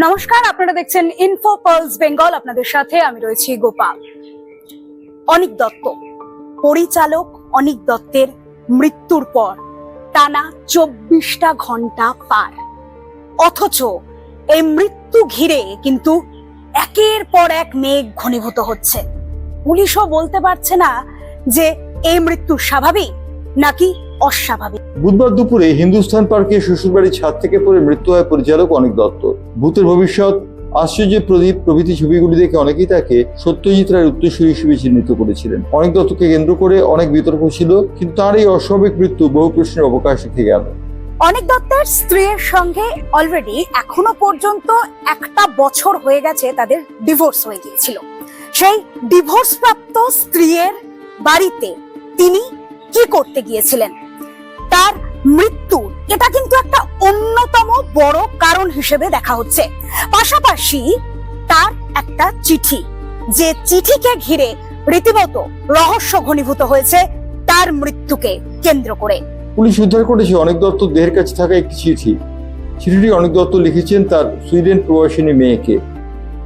নমস্কার, আপনারা দেখছেন ইনফো পালস বেঙ্গল। আপনাদের সাথে আমি রয়েছি গোপাল। অনিক দত্ত, পরিচালক অনিক দত্তের মৃত্যুর পর টানা 24টা ঘন্টা পার, অথচ এই মৃত্যু ঘিরে কিন্তু একের পর এক মেঘ ঘনীভূত হচ্ছে। পুলিশও বলতে পারছে না যে এই মৃত্যু স্বাভাবিক নাকি অস্বাভাবিক। বুধবার দুপুরে হিন্দুস্থান পার্কে শ্বশুরবাড়ির ছাদ থেকে পড়ে মৃত্যু হয় পরিচালক অনিক দত্ত। ভূতের ভবিষ্যৎ, আশ্চর্য প্রদীপ প্রভৃতি ছবিগুলি দেখে অনেকেই তাকে সত্যজিৎ রায়ের উত্তরসূরি হিসেবে চিহ্নিত করেছিলেন। অনিক দত্তকে কেন্দ্র করে অনেক বিতর্ক ছিল, কিন্তু তার এই অস্বাভাবিক মৃত্যু বহু প্রশ্নের অবকাশ রেখে গেল। অনিক দত্তের স্ত্রীর সঙ্গে অলরেডি এখনো পর্যন্ত 1 বছর হয়ে গেছে তাদের ডিভোর্স হয়ে গিয়েছিল। সেই ডিভোর্স প্রাপ্ত স্ত্রীর বাড়িতে তিনি কি করতে গিয়েছিলেন, তার মৃত্যু এটা কিন্তু একটা অন্যতম বড় কারণ হিসেবে দেখা হচ্ছে। পাশাপাশি তার একটা চিঠি, যে চিঠিকে ঘিরে রীতিমতো রহস্য ঘনীভূত হয়েছে তার মৃত্যুকে কেন্দ্র করে। পুলিশ উদ্ধার করেছে অনিক দত্ত দেহের কাছে থাকা একটি চিঠি। চিঠিটি অনিক দত্ত লিখেছেন তার সুইডেন প্রবাসিনী মেয়েকে।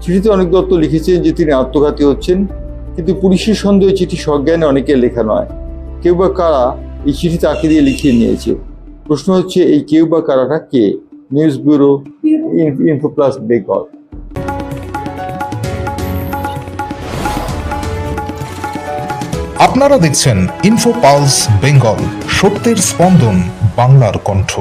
চিঠিতে অনিক দত্ত লিখেছেন যে তিনি আত্মঘাতী হচ্ছেন, কিন্তু পুলিশের সন্দেহ চিঠি সজ্ঞানে অনেকের লেখা নয়। কেউ বা কারা এই চিঠি তাকে দিয়ে লিখিয়ে নিয়েছে। প্রশ্ন হচ্ছে, এই কেউ বা কারাটা কে? News bureau, info plus Bengal. আপনারা দেখছেন ইনফো পালস বেঙ্গল, সত্যের স্পন্দন, বাংলার কণ্ঠ।